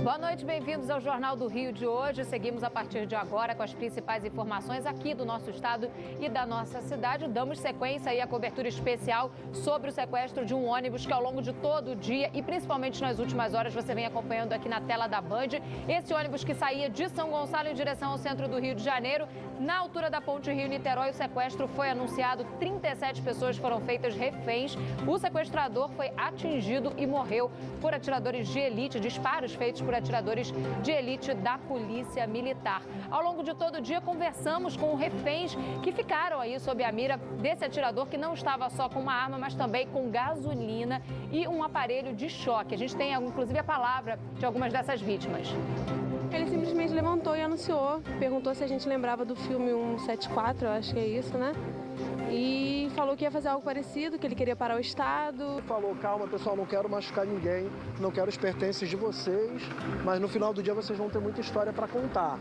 Boa noite, bem-vindos ao Jornal do Rio de hoje. Seguimos a partir de agora com as principais informações aqui do nosso estado e da nossa cidade. Damos sequência aí à cobertura especial sobre o sequestro de um ônibus que ao longo de todo o dia e principalmente nas últimas horas você vem acompanhando aqui na tela da Band. Esse ônibus que saía de São Gonçalo em direção ao centro do Rio de Janeiro, na altura da ponte Rio-Niterói, o sequestro foi anunciado, 37 pessoas foram feitas reféns. O sequestrador foi atingido e morreu por atiradores de elite, disparos feitos por atiradores de elite da Polícia Militar. Ao longo de todo o dia, conversamos com reféns que ficaram aí sob a mira desse atirador que não estava só com uma arma, mas também com gasolina e um aparelho de choque. A gente tem, inclusive, a palavra de algumas dessas vítimas. Ele simplesmente levantou e anunciou, perguntou se a gente lembrava do filme 174, eu acho que é isso, né? E falou que ia fazer algo parecido, que ele queria parar o Estado. Falou, calma pessoal, não quero machucar ninguém, não quero os pertences de vocês, mas no final do dia vocês vão ter muita história para contar.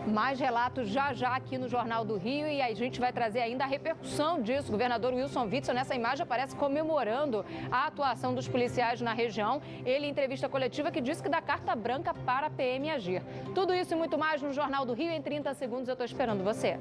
Mais relatos já aqui no Jornal do Rio e a gente vai trazer ainda a repercussão disso. O governador Wilson Witzel, nessa imagem, aparece comemorando a atuação dos policiais na região. Ele, em entrevista coletiva, que disse que dá carta branca para a PM agir. Tudo isso e muito mais no Jornal do Rio. Em 30 segundos eu estou esperando você.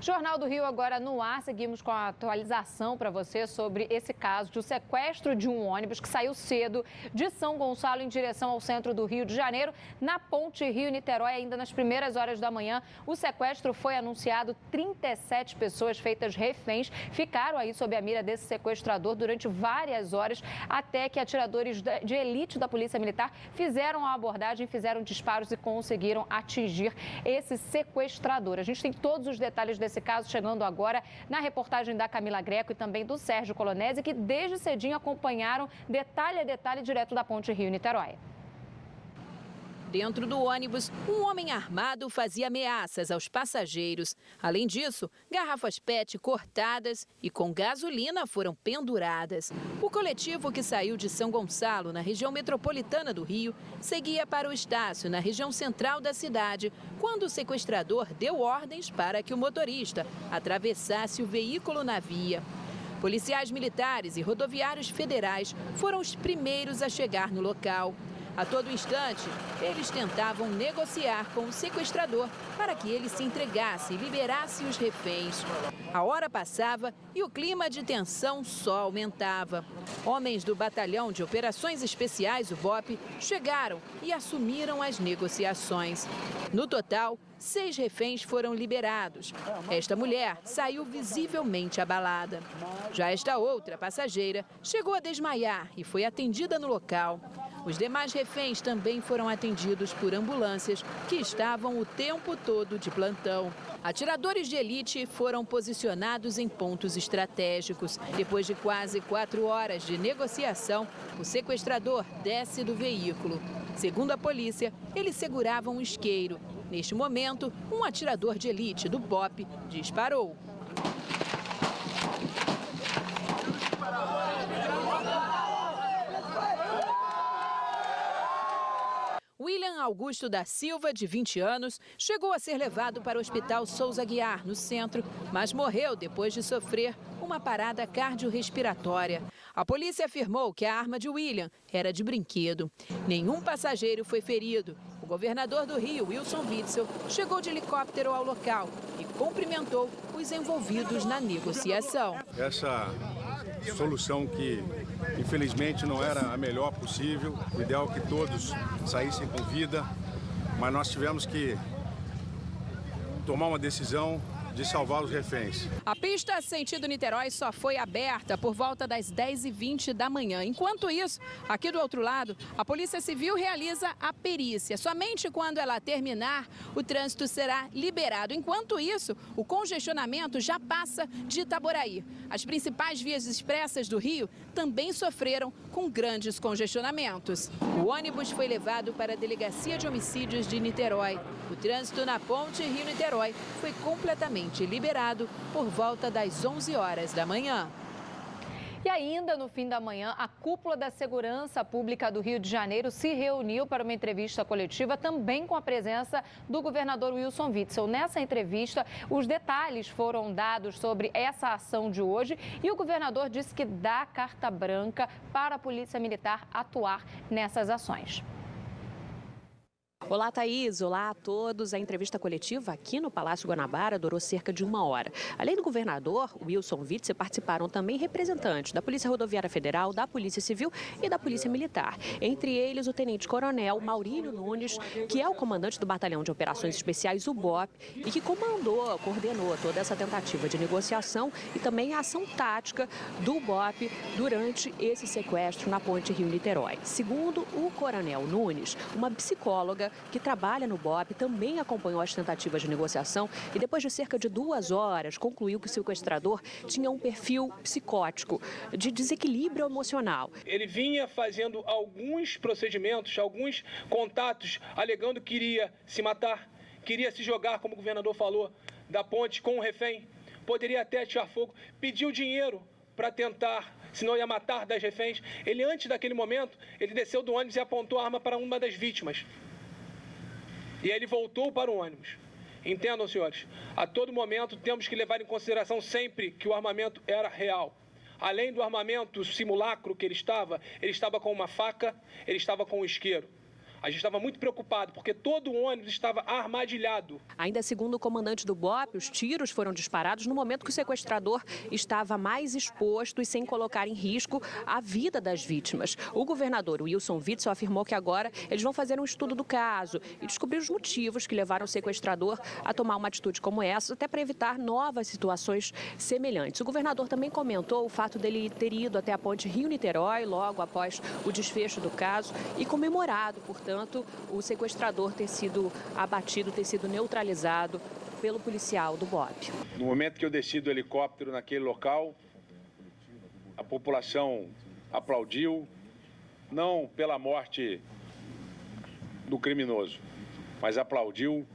Jornal do Rio agora no ar, seguimos com a atualização para você sobre esse caso de sequestro de um ônibus que saiu cedo de São Gonçalo em direção ao centro do Rio de Janeiro, na ponte Rio-Niterói, ainda nas primeiras horas da manhã. O sequestro foi anunciado, 37 pessoas feitas reféns ficaram aí sob a mira desse sequestrador durante várias horas, até que atiradores de elite da Polícia Militar fizeram a abordagem, fizeram disparos e conseguiram atingir esse sequestrador. A gente tem todos os detalhes desse caso chegando agora na reportagem da Camila Greco e também do Sérgio Colonese, que desde cedinho acompanharam detalhe a detalhe direto da ponte Rio-Niterói. Dentro do ônibus, um homem armado fazia ameaças aos passageiros. Além disso, garrafas PET cortadas e com gasolina foram penduradas. O coletivo que saiu de São Gonçalo, na região metropolitana do Rio, seguia para o Estácio, na região central da cidade, quando o sequestrador deu ordens para que o motorista atravessasse o veículo na via. Policiais militares e rodoviários federais foram os primeiros a chegar no local. A todo instante, eles tentavam negociar com o sequestrador para que ele se entregasse e liberasse os reféns. A hora passava e o clima de tensão só aumentava. Homens do Batalhão de Operações Especiais, o BOP, chegaram e assumiram as negociações. No total, 6 reféns foram liberados. Esta mulher saiu visivelmente abalada. Já esta outra passageira chegou a desmaiar e foi atendida no local. Os demais reféns também foram atendidos por ambulâncias que estavam o tempo todo de plantão. Atiradores de elite foram posicionados em pontos estratégicos. Depois de quase 4 horas de negociação, o sequestrador desce do veículo. Segundo a polícia, eles seguravam um isqueiro. Neste momento, um atirador de elite do BOP disparou. William Augusto da Silva, de 20 anos, chegou a ser levado para o Hospital Souza Aguiar, no centro, mas morreu depois de sofrer uma parada cardiorrespiratória. A polícia afirmou que a arma de William era de brinquedo. Nenhum passageiro foi ferido. O governador do Rio, Wilson Witzel, chegou de helicóptero ao local e cumprimentou os envolvidos na negociação. Essa solução que, infelizmente, não era a melhor possível. O ideal é que todos saíssem com vida, mas nós tivemos que tomar uma decisão de salvar os reféns. A pista sentido Niterói só foi aberta por volta das 10h20 da manhã. Enquanto isso, aqui do outro lado, a Polícia Civil realiza a perícia. Somente quando ela terminar, o trânsito será liberado. Enquanto isso, o congestionamento já passa de Itaboraí. As principais vias expressas do Rio também sofreram com grandes congestionamentos. O ônibus foi levado para a Delegacia de Homicídios de Niterói. O trânsito na ponte Rio-Niterói foi completamente liberado por volta das 11 horas da manhã. E ainda no fim da manhã, a cúpula da Segurança Pública do Rio de Janeiro se reuniu para uma entrevista coletiva, também com a presença do governador Wilson Witzel. Nessa entrevista, os detalhes foram dados sobre essa ação de hoje e o governador disse que dá carta branca para a Polícia Militar atuar nessas ações. Olá, Thaís. Olá a todos. A entrevista coletiva aqui no Palácio Guanabara durou cerca de 1 hora. Além do governador, Wilson Witzel, participaram também representantes da Polícia Rodoviária Federal, da Polícia Civil e da Polícia Militar. Entre eles, o tenente-coronel Maurílio Nunes, que é o comandante do Batalhão de Operações Especiais, o BOP, e que coordenou toda essa tentativa de negociação e também a ação tática do BOP durante esse sequestro na ponte Rio-Niterói. Segundo o coronel Nunes, uma psicóloga que trabalha no BOP também acompanhou as tentativas de negociação e depois de cerca de 2 horas concluiu que o sequestrador tinha um perfil psicótico, de desequilíbrio emocional. Ele vinha fazendo alguns procedimentos, alguns contatos, alegando que iria se matar, queria se jogar, como o governador falou, da ponte com um refém, poderia até atirar fogo, pediu dinheiro para tentar, senão ia matar 10 reféns. Ele, antes daquele momento, ele desceu do ônibus e apontou a arma para uma das vítimas. E ele voltou para o ônibus. Entendam, senhores, a todo momento temos que levar em consideração sempre que o armamento era real. Além do armamento simulacro que ele estava com uma faca, ele estava com um isqueiro. A gente estava muito preocupado, porque todo o ônibus estava armadilhado. Ainda segundo o comandante do BOP, os tiros foram disparados no momento que o sequestrador estava mais exposto e sem colocar em risco a vida das vítimas. O governador Wilson Witzel afirmou que agora eles vão fazer um estudo do caso e descobrir os motivos que levaram o sequestrador a tomar uma atitude como essa, até para evitar novas situações semelhantes. O governador também comentou o fato dele ter ido até a ponte Rio-Niterói logo após o desfecho do caso e comemorado, portanto, o sequestrador ter sido abatido, ter sido neutralizado pelo policial do BOP. No momento que eu desci do helicóptero naquele local, a população aplaudiu, não pela morte do criminoso, mas aplaudiu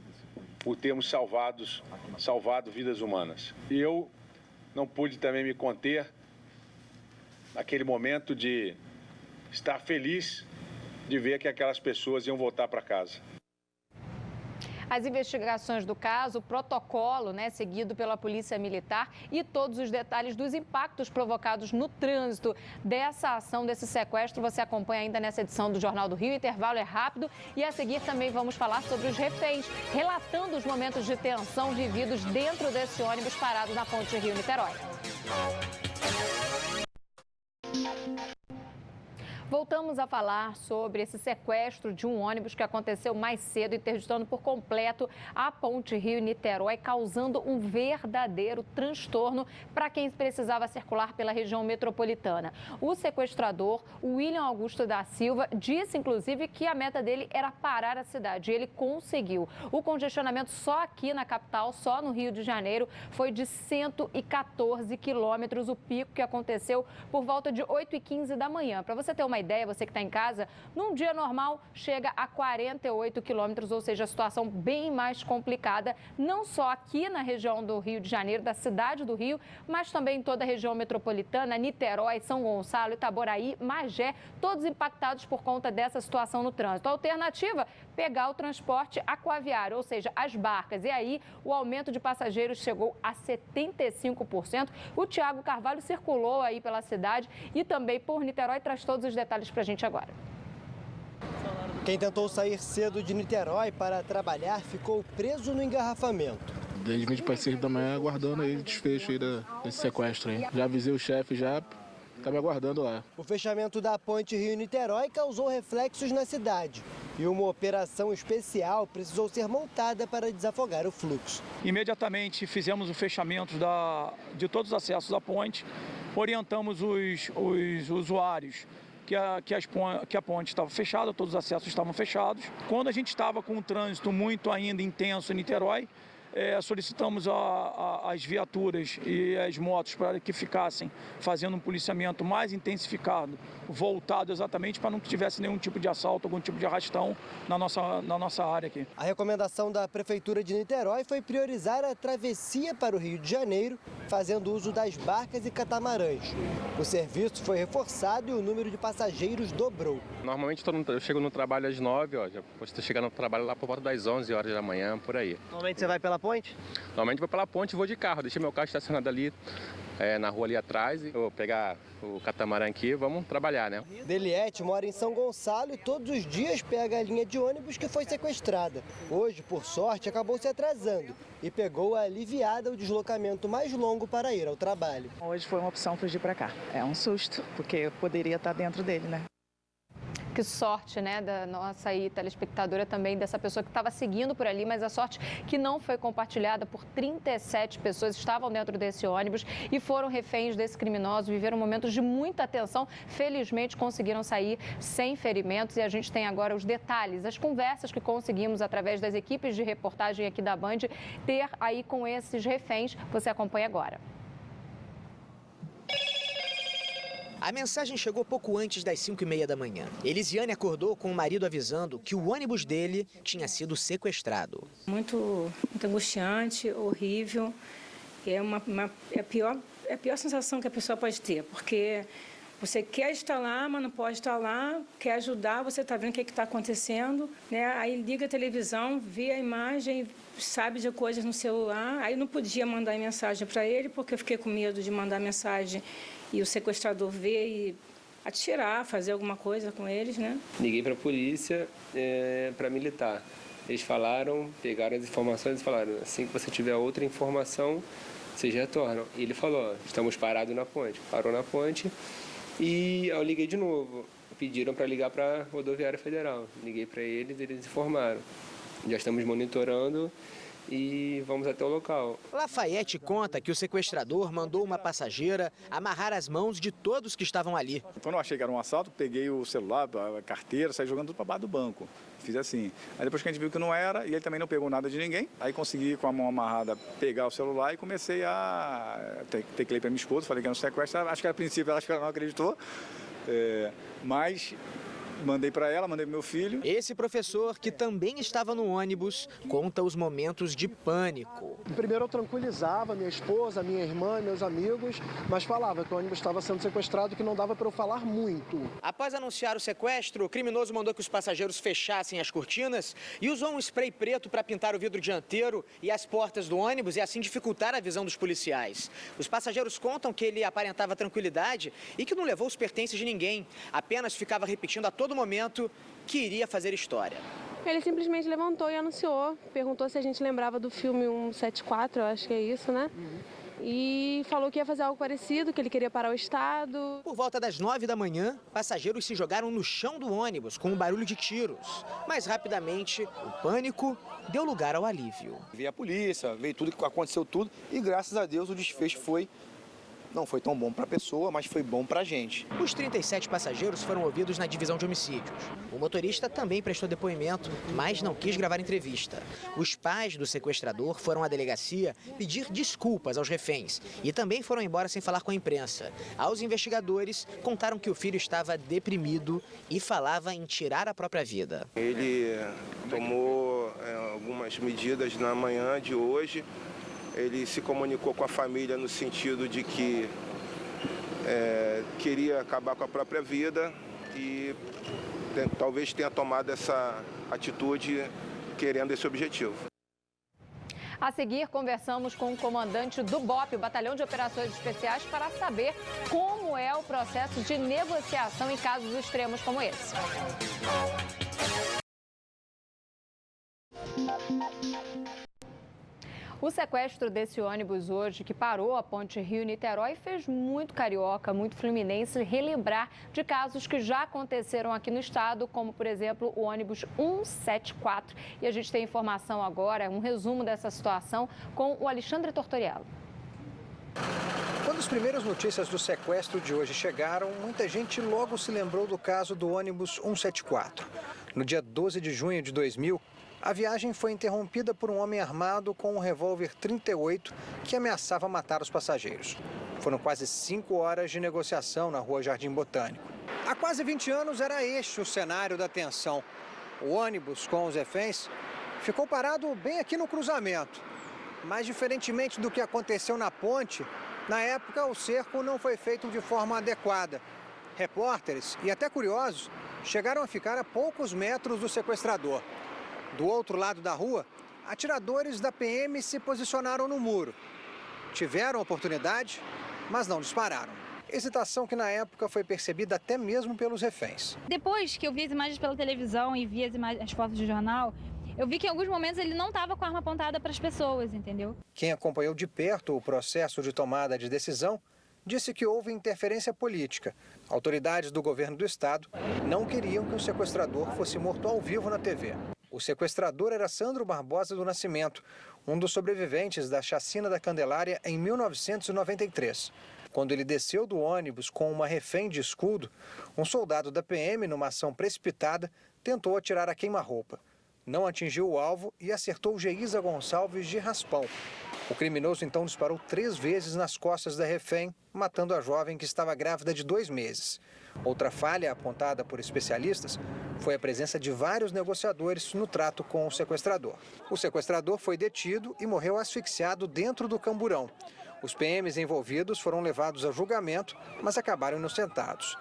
por termos salvado vidas humanas. E eu não pude também me conter naquele momento de estar feliz de ver que aquelas pessoas iam voltar para casa. As investigações do caso, o protocolo, seguido pela Polícia Militar e todos os detalhes dos impactos provocados no trânsito dessa ação, desse sequestro, você acompanha ainda nessa edição do Jornal do Rio. O intervalo é rápido e a seguir também vamos falar sobre os reféns, relatando os momentos de tensão vividos dentro desse ônibus parado na ponte Rio-Niterói. Voltamos a falar sobre esse sequestro de um ônibus que aconteceu mais cedo, interditando por completo a ponte Rio-Niterói, causando um verdadeiro transtorno para quem precisava circular pela região metropolitana. O sequestrador, William Augusto da Silva, disse inclusive que a meta dele era parar a cidade e ele conseguiu. O congestionamento só aqui na capital, só no Rio de Janeiro, foi de 114 quilômetros, o pico que aconteceu por volta de 8h15 da manhã. Para você ter uma ideia, você que está em casa, num dia normal chega a 48 quilômetros, ou seja, a situação bem mais complicada, não só aqui na região do Rio de Janeiro, da cidade do Rio, mas também em toda a região metropolitana, Niterói, São Gonçalo, Itaboraí, Magé, todos impactados por conta dessa situação no trânsito. A alternativa, pegar o transporte aquaviário, ou seja, as barcas. E aí, o aumento de passageiros chegou a 75%. O Tiago Carvalho circulou aí pela cidade e também por Niterói, traz todos os detalhes para a gente agora. Quem tentou sair cedo de Niterói para trabalhar ficou preso no engarrafamento. Desde 20 para 6 da manhã aguardando aí o desfecho aí desse sequestro aí. Já avisei o chefe, já tá me aguardando lá. O fechamento da ponte Rio-Niterói causou reflexos na cidade e uma operação especial precisou ser montada para desafogar o fluxo. Imediatamente fizemos o fechamento de todos os acessos à ponte, orientamos os usuários que a ponte estava fechada, todos os acessos estavam fechados. Quando a gente estava com um trânsito muito ainda intenso em Niterói, solicitamos as viaturas e as motos para que ficassem fazendo um policiamento mais intensificado, voltado exatamente para não que tivesse nenhum tipo de assalto, algum tipo de arrastão na nossa área aqui. A recomendação da Prefeitura de Niterói foi priorizar a travessia para o Rio de Janeiro, fazendo uso das barcas e catamarãs. O serviço foi reforçado e o número de passageiros dobrou. Normalmente eu chego no trabalho às 9, já estou chegando no trabalho lá por volta das 11 horas da manhã, por aí. Normalmente você vai pela ponte? Normalmente vou pela ponte e vou de carro, deixei meu carro estacionado ali na rua ali atrás, e vou pegar o catamarã aqui e vamos trabalhar, né? Deliette mora em São Gonçalo e todos os dias pega a linha de ônibus que foi sequestrada. Hoje, por sorte, acabou se atrasando e pegou a aliviada o deslocamento mais longo para ir ao trabalho. Hoje foi uma opção fugir para cá. É um susto, porque eu poderia estar dentro dele, né? Que sorte, né, da nossa aí, telespectadora também, dessa pessoa que estava seguindo por ali, mas a sorte que não foi compartilhada por 37 pessoas que estavam dentro desse ônibus e foram reféns desse criminoso, viveram momentos de muita tensão. Felizmente conseguiram sair sem ferimentos e a gente tem agora os detalhes, as conversas que conseguimos através das equipes de reportagem aqui da Band ter aí com esses reféns. Você acompanha agora. A mensagem chegou pouco antes das 5h30 da manhã. Elisiane acordou com o marido avisando que o ônibus dele tinha sido sequestrado. Muito angustiante, horrível. É a pior sensação que a pessoa pode ter, porque você quer estar lá, mas não pode estar lá, quer ajudar, você está vendo o que está acontecendo, né? Aí liga a televisão, vê a imagem, sabe de coisas no celular. Aí não podia mandar mensagem para ele, porque eu fiquei com medo de mandar mensagem e o sequestrador ver e atirar, fazer alguma coisa com eles, né? Liguei para a polícia, para militar. Eles falaram, pegaram as informações e falaram, assim que você tiver outra informação, vocês retornam. E ele falou, estamos parados na ponte. Parou na ponte e eu liguei de novo. Pediram para ligar para a Rodoviária Federal. Liguei para eles, eles informaram. Já estamos monitorando e vamos até o local. Lafayette conta que o sequestrador mandou uma passageira amarrar as mãos de todos que estavam ali. Quando eu achei que era um assalto, peguei o celular, a carteira, saí jogando tudo para baixo do banco. Fiz assim. Aí depois que a gente viu que não era, e ele também não pegou nada de ninguém, aí consegui com a mão amarrada pegar o celular e comecei a... Teclei para minha esposa, falei que era um sequestro. Acho que a princípio ela não acreditou, mas... Mandei para ela, mandei para meu filho. Esse professor, que também estava no ônibus, conta os momentos de pânico. Primeiro eu tranquilizava minha esposa, minha irmã, meus amigos, mas falava que o ônibus estava sendo sequestrado e que não dava para eu falar muito. Após anunciar o sequestro, o criminoso mandou que os passageiros fechassem as cortinas e usou um spray preto para pintar o vidro dianteiro e as portas do ônibus e assim dificultar a visão dos policiais. Os passageiros contam que ele aparentava tranquilidade e que não levou os pertences de ninguém, apenas ficava repetindo a todo momento que iria fazer história. Ele simplesmente levantou e anunciou, perguntou se a gente lembrava do filme 174, eu acho que é isso, né? E falou que ia fazer algo parecido, que ele queria parar o estado. Por volta das 9 da manhã, passageiros se jogaram no chão do ônibus com um barulho de tiros. Mas rapidamente, o pânico deu lugar ao alívio. Veio a polícia, veio tudo, aconteceu tudo e graças a Deus o desfecho não foi tão bom para a pessoa, mas foi bom para a gente. Os 37 passageiros foram ouvidos na divisão de homicídios. O motorista também prestou depoimento, mas não quis gravar entrevista. Os pais do sequestrador foram à delegacia pedir desculpas aos reféns e também foram embora sem falar com a imprensa. Aos investigadores, contaram que o filho estava deprimido e falava em tirar a própria vida. Ele tomou algumas medidas na manhã de hoje. Ele se comunicou com a família no sentido de que queria acabar com a própria vida e talvez tenha tomado essa atitude querendo esse objetivo. A seguir, conversamos com o comandante do BOP, o Batalhão de Operações Especiais, para saber como é o processo de negociação em casos extremos como esse. O sequestro desse ônibus hoje, que parou a ponte Rio-Niterói, fez muito carioca, muito fluminense relembrar de casos que já aconteceram aqui no estado, como, por exemplo, o ônibus 174. E a gente tem informação agora, um resumo dessa situação com o Alexandre Tortoriello. Quando as primeiras notícias do sequestro de hoje chegaram, muita gente logo se lembrou do caso do ônibus 174. No dia 12 de junho de 2000, A viagem foi interrompida por um homem armado com um revólver 38 que ameaçava matar os passageiros. Foram quase 5 horas de negociação na Rua Jardim Botânico. Há quase 20 anos era este o cenário da tensão. O ônibus com os reféns ficou parado bem aqui no cruzamento. Mas, diferentemente do que aconteceu na ponte, na época o cerco não foi feito de forma adequada. Repórteres e até curiosos chegaram a ficar a poucos metros do sequestrador. Do outro lado da rua, atiradores da PM se posicionaram no muro. Tiveram oportunidade, mas não dispararam. Hesitação que na época foi percebida até mesmo pelos reféns. Depois que eu vi as imagens pela televisão e vi as fotos do jornal, eu vi que em alguns momentos ele não estava com a arma apontada para as pessoas, entendeu? Quem acompanhou de perto o processo de tomada de decisão disse que houve interferência política. Autoridades do governo do estado não queriam que o sequestrador fosse morto ao vivo na TV. O sequestrador era Sandro Barbosa do Nascimento, um dos sobreviventes da chacina da Candelária em 1993. Quando ele desceu do ônibus com uma refém de escudo, um soldado da PM, numa ação precipitada, tentou atirar a queima-roupa. Não atingiu o alvo e acertou Geisa Gonçalves de raspão. O criminoso então disparou 3 vezes nas costas da refém, matando a jovem que estava grávida de 2 meses. Outra falha apontada por especialistas foi a presença de vários negociadores no trato com o sequestrador. O sequestrador foi detido e morreu asfixiado dentro do camburão. Os PMs envolvidos foram levados a julgamento, mas acabaram inocentados.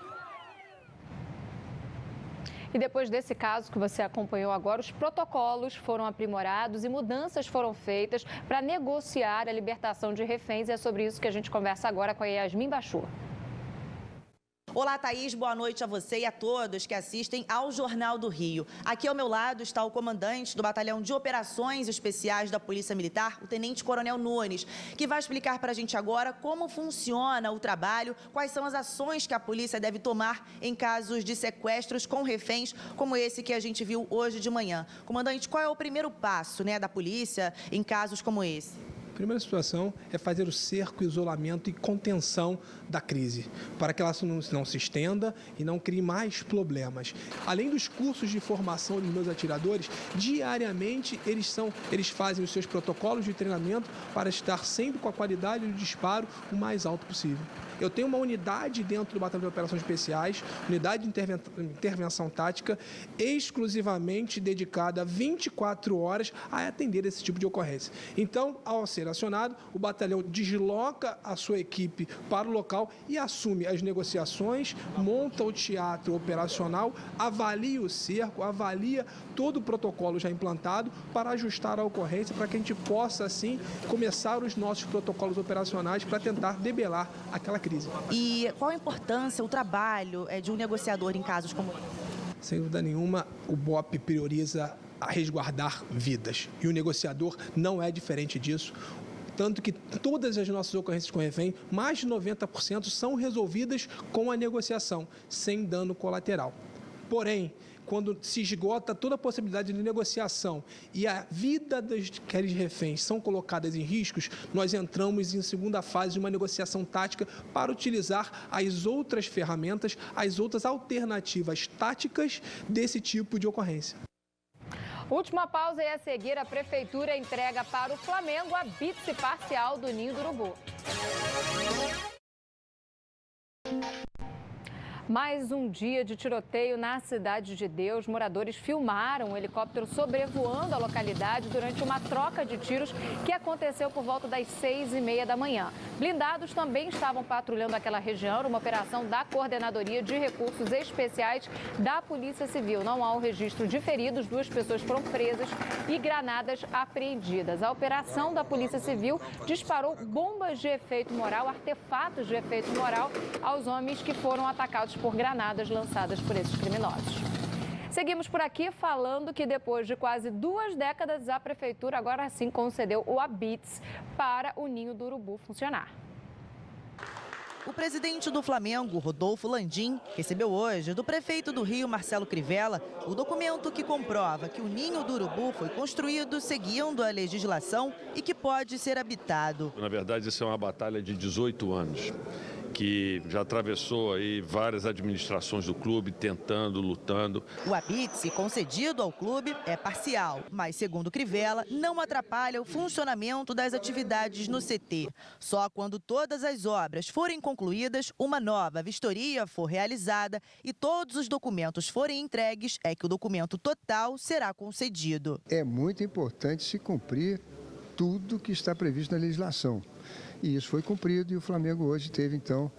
E depois desse caso que você acompanhou agora, os protocolos foram aprimorados e mudanças foram feitas para negociar a libertação de reféns. E é sobre isso que a gente conversa agora com a Yasmin Bachur. Olá, Thaís, boa noite a você e a todos que assistem ao Jornal do Rio. Aqui ao meu lado está o comandante do Batalhão de Operações Especiais da Polícia Militar, o Tenente Coronel Nunes, que vai explicar para a gente agora como funciona o trabalho, quais são as ações que a polícia deve tomar em casos de sequestros com reféns, como esse que a gente viu hoje de manhã. Comandante, qual é o primeiro passo, da polícia em casos como esse? A primeira situação é fazer o cerco, isolamento e contenção da crise, para que ela não se estenda e não crie mais problemas. Além dos cursos de formação dos meus atiradores, diariamente eles fazem os seus protocolos de treinamento para estar sempre com a qualidade do disparo o mais alto possível. Eu tenho uma unidade dentro do Batalhão de Operações Especiais, unidade de intervenção tática, exclusivamente dedicada 24 horas a atender esse tipo de ocorrência. Então, ao ser acionado, o batalhão desloca a sua equipe para o local e assume as negociações, monta o teatro operacional, avalia o cerco, avalia todo o protocolo já implantado para ajustar a ocorrência, para que a gente possa, assim, começar os nossos protocolos operacionais para tentar debelar aquela crise. E qual a importância, o trabalho de um negociador em casos como esse? Sem dúvida nenhuma, o BOP prioriza a resguardar vidas. E o negociador não é diferente disso. Tanto que todas as nossas ocorrências com refém, mais de 90% são resolvidas com a negociação, sem dano colateral. Porém, quando se esgota toda a possibilidade de negociação e a vida daqueles reféns são colocadas em riscos, nós entramos em segunda fase de uma negociação tática para utilizar as outras ferramentas, as outras alternativas táticas desse tipo de ocorrência. Última pausa e a seguir a Prefeitura entrega para o Flamengo a bípse parcial do Ninho do Urubu. Mais um dia de tiroteio na Cidade de Deus. Moradores filmaram um helicóptero sobrevoando a localidade durante uma troca de tiros que aconteceu por volta das 6h30 da manhã. Blindados também estavam patrulhando aquela região, uma operação da Coordenadoria de Recursos Especiais da Polícia Civil. Não há um registro de feridos, 2 pessoas foram presas e granadas apreendidas. A operação da Polícia Civil disparou bombas de efeito moral, artefatos de efeito moral aos homens que foram atacados por granadas lançadas por esses criminosos. Seguimos por aqui falando que depois de quase 2 décadas, a Prefeitura agora sim concedeu o ABITS para o Ninho do Urubu funcionar. O presidente do Flamengo, Rodolfo Landim, recebeu hoje do prefeito do Rio, Marcelo Crivella, o documento que comprova que o Ninho do Urubu foi construído seguindo a legislação e que pode ser habitado. Na verdade, isso é uma batalha de 18 anos. que já atravessou aí várias administrações do clube, tentando, lutando. O habite concedido ao clube é parcial, mas, segundo Crivella, não atrapalha o funcionamento das atividades no CT. Só quando todas as obras forem concluídas, uma nova vistoria for realizada e todos os documentos forem entregues, é que o documento total será concedido. É muito importante se cumprir tudo que está previsto na legislação. E isso foi cumprido e o Flamengo hoje teve, então,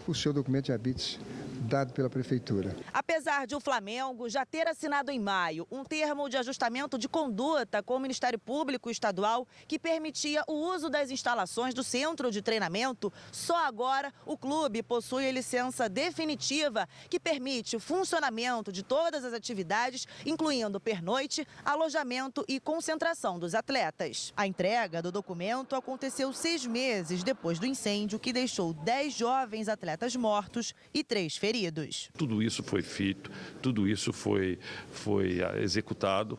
o seu documento de habites dado pela Prefeitura. Apesar de o Flamengo já ter assinado em maio um termo de ajustamento de conduta com o Ministério Público Estadual que permitia o uso das instalações do centro de treinamento, só agora o clube possui a licença definitiva que permite o funcionamento de todas as atividades, incluindo pernoite, alojamento e concentração dos atletas. A entrega do documento aconteceu 6 meses depois do incêndio que deixou 10 jovens atletas mortos e 3 feridos. Tudo isso foi feito, tudo isso foi executado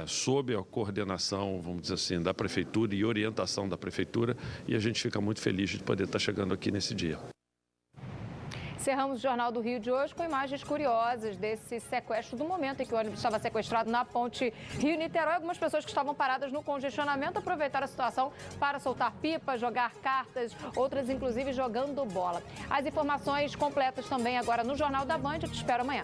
sob a coordenação, vamos dizer assim, da Prefeitura e orientação da Prefeitura, e a gente fica muito feliz de poder estar chegando aqui nesse dia. Encerramos o Jornal do Rio de hoje com imagens curiosas desse sequestro, do momento em que o ônibus estava sequestrado na ponte Rio-Niterói. Algumas pessoas que estavam paradas no congestionamento aproveitaram a situação para soltar pipas, jogar cartas, outras inclusive jogando bola. As informações completas também agora no Jornal da Band. Eu te espero amanhã.